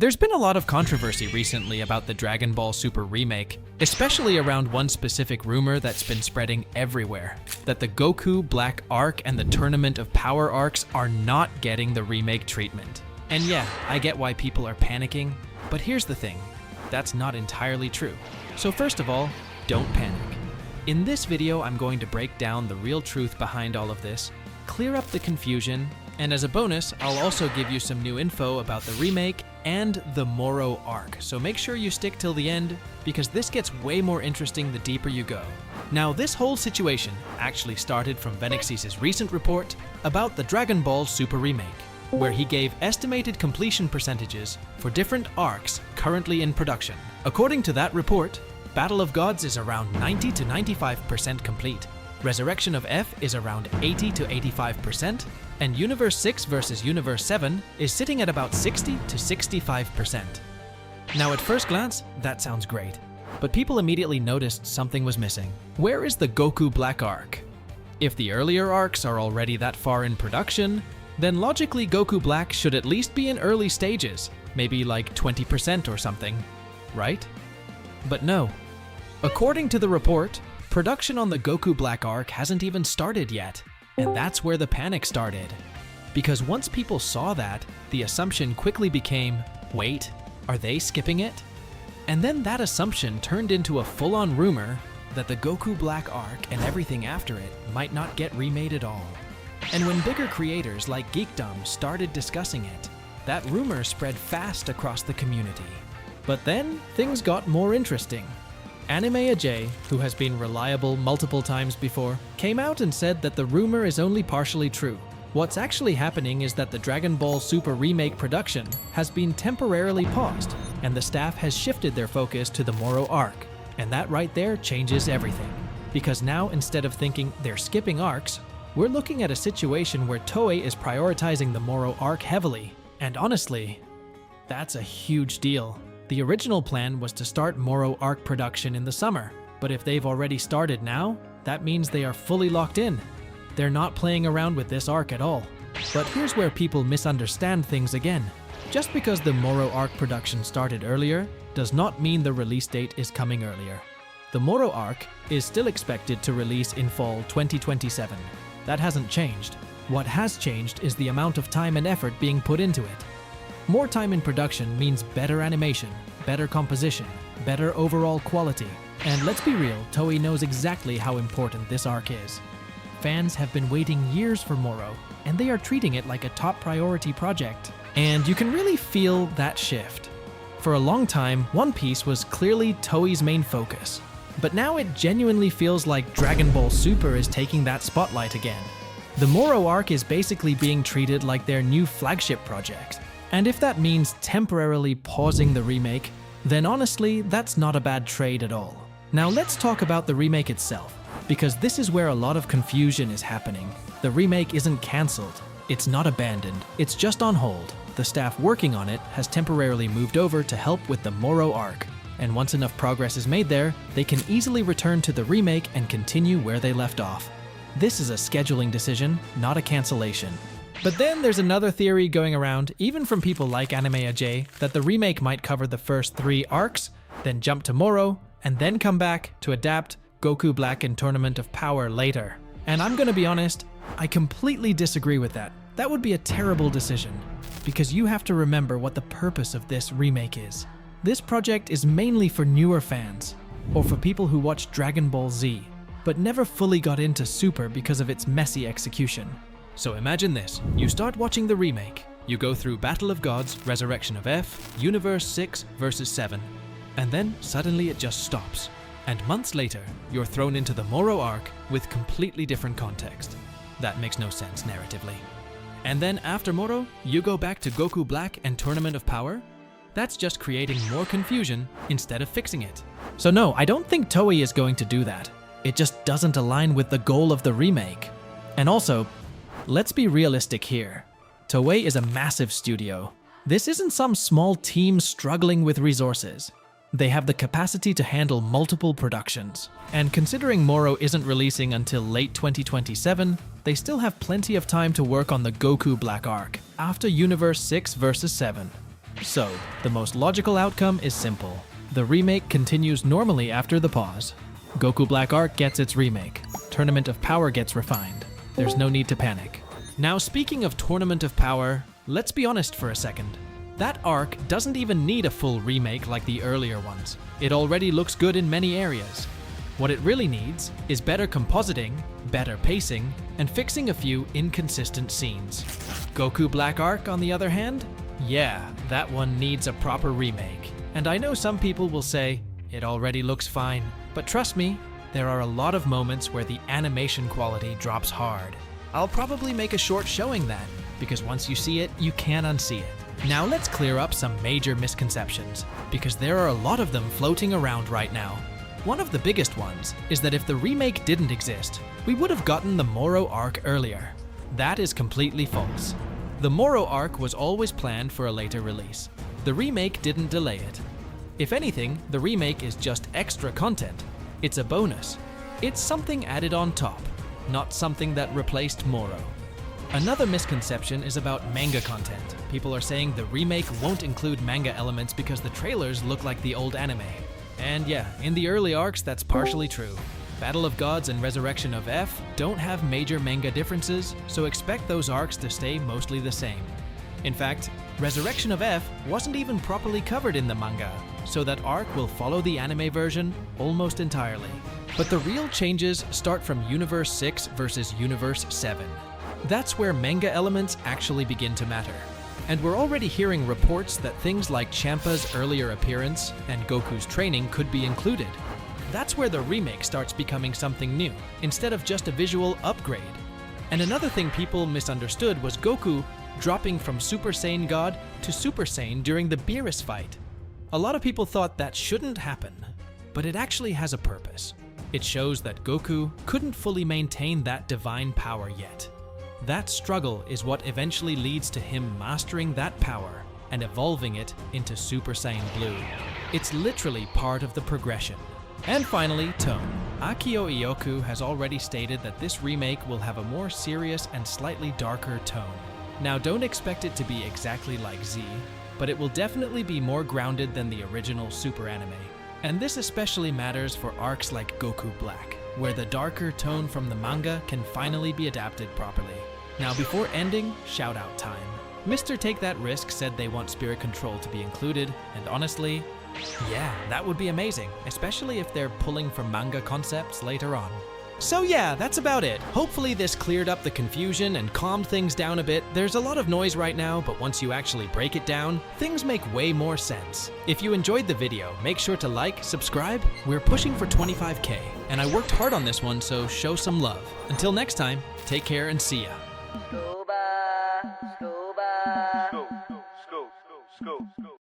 There's been a lot of controversy recently about the Dragon Ball Super remake, especially around one specific rumor that's been spreading everywhere, that the Goku Black arc and the Tournament of Power arcs are not getting the remake treatment. And yeah, I get why people are panicking, but here's the thing, that's not entirely true. So first of all, don't panic. In this video, I'm going to break down the real truth behind all of this, clear up the confusion, and as a bonus, I'll also give you some new info about the remake and the Moro Arc, so make sure you stick till the end, because this gets way more interesting the deeper you go. Now, this whole situation actually started from Venixis's recent report about the Dragon Ball Super remake, where he gave estimated completion percentages for different arcs currently in production. According to that report, Battle of Gods is around 90 to 95% complete, Resurrection of F is around 80 to 85%, and Universe 6 versus Universe 7 is sitting at about 60 to 65%. Now at first glance, that sounds great, but people immediately noticed something was missing. Where is the Goku Black arc? If the earlier arcs are already that far in production, then logically Goku Black should at least be in early stages, maybe like 20% or something, right? But no. According to the report, production on the Goku Black arc hasn't even started yet, and that's where the panic started. Because once people saw that, the assumption quickly became, wait, are they skipping it? And then that assumption turned into a full-on rumor that the Goku Black arc and everything after it might not get remade at all. And when bigger creators like Geekdom started discussing it, that rumor spread fast across the community. But then, things got more interesting. Anime Ajay, who has been reliable multiple times before, came out and said that the rumor is only partially true. What's actually happening is that the Dragon Ball Super remake production has been temporarily paused, and the staff has shifted their focus to the Moro Arc. And that right there changes everything. Because now, instead of thinking they're skipping arcs, we're looking at a situation where Toei is prioritizing the Moro Arc heavily. And honestly, that's a huge deal. The original plan was to start Moro Arc production in the summer, but if they've already started now, that means they are fully locked in. They're not playing around with this arc at all. But here's where people misunderstand things again. Just because the Moro Arc production started earlier, does not mean the release date is coming earlier. The Moro Arc is still expected to release in fall 2027. That hasn't changed. What has changed is the amount of time and effort being put into it. More time in production means better animation, better composition, better overall quality. And let's be real, Toei knows exactly how important this arc is. Fans have been waiting years for Moro, and they are treating it like a top priority project. And you can really feel that shift. For a long time, One Piece was clearly Toei's main focus. But now it genuinely feels like Dragon Ball Super is taking that spotlight again. The Moro arc is basically being treated like their new flagship project. And if that means temporarily pausing the remake, then honestly, that's not a bad trade at all. Now let's talk about the remake itself, because this is where a lot of confusion is happening. The remake isn't cancelled, it's not abandoned, it's just on hold. The staff working on it has temporarily moved over to help with the Moro arc, and once enough progress is made there, they can easily return to the remake and continue where they left off. This is a scheduling decision, not a cancellation. But then there's another theory going around, even from people like Anime Ajay, that the remake might cover the first 3 arcs, then jump to Moro, and then come back to adapt Goku Black and Tournament of Power later. And I'm gonna be honest, I completely disagree with that. That would be a terrible decision, because you have to remember what the purpose of this remake is. This project is mainly for newer fans, or for people who watch Dragon Ball Z, but never fully got into Super because of its messy execution. So imagine this, you start watching the remake, you go through Battle of Gods, Resurrection of F, Universe 6 versus 7, and then suddenly it just stops. And months later, you're thrown into the Moro arc with completely different context. That makes no sense narratively. And then after Moro, you go back to Goku Black and Tournament of Power? That's just creating more confusion instead of fixing it. So no, I don't think Toei is going to do that. It just doesn't align with the goal of the remake. And also, let's be realistic here. Toei is a massive studio. This isn't some small team struggling with resources. They have the capacity to handle multiple productions. And considering Moro isn't releasing until late 2027, they still have plenty of time to work on the Goku Black arc after Universe 6 versus 7. So, the most logical outcome is simple. The remake continues normally after the pause. Goku Black Arc gets its remake. Tournament of Power gets refined. There's no need to panic. Now, speaking of Tournament of Power, let's be honest for a second. That arc doesn't even need a full remake like the earlier ones. It already looks good in many areas. What it really needs is better compositing, better pacing, and fixing a few inconsistent scenes. Goku Black Arc, on the other hand? Yeah, that one needs a proper remake. And I know some people will say, it already looks fine. But trust me, there are a lot of moments where the animation quality drops hard. I'll probably make a short showing that, because once you see it, you can't unsee it. Now let's clear up some major misconceptions, because there are a lot of them floating around right now. One of the biggest ones is that if the remake didn't exist, we would have gotten the Moro Arc earlier. That is completely false. The Moro Arc was always planned for a later release. The remake didn't delay it. If anything, the remake is just extra content. It's a bonus. It's something added on top, not something that replaced Moro. Another misconception is about manga content. People are saying the remake won't include manga elements because the trailers look like the old anime. And yeah, in the early arcs, that's partially true. Battle of Gods and Resurrection of F don't have major manga differences, so expect those arcs to stay mostly the same. In fact, Resurrection of F wasn't even properly covered in the manga, so that arc will follow the anime version almost entirely. But the real changes start from Universe 6 versus Universe 7. That's where manga elements actually begin to matter. And we're already hearing reports that things like Champa's earlier appearance and Goku's training could be included. That's where the remake starts becoming something new, instead of just a visual upgrade. And another thing people misunderstood was Goku dropping from Super Saiyan God to Super Saiyan during the Beerus fight. A lot of people thought that shouldn't happen, but it actually has a purpose. It shows that Goku couldn't fully maintain that divine power yet. That struggle is what eventually leads to him mastering that power and evolving it into Super Saiyan Blue. It's literally part of the progression. And finally, tone. Akio Ioku has already stated that this remake will have a more serious and slightly darker tone. Now, don't expect it to be exactly like Z, but it will definitely be more grounded than the original Super anime. And this especially matters for arcs like Goku Black, where the darker tone from the manga can finally be adapted properly. Now, before ending, shout out time. Mr. Take That Risk said they want Spirit Control to be included, and honestly, yeah, that would be amazing, especially if they're pulling from manga concepts later on. So yeah, that's about it. Hopefully this cleared up the confusion and calmed things down a bit. There's a lot of noise right now, but once you actually break it down, things make way more sense. If you enjoyed the video, make sure to like, subscribe. We're pushing for 25K, and I worked hard on this one, so show some love. Until next time, take care and see ya. Scuba, scuba. Scoop, scoop, scoop, scoop.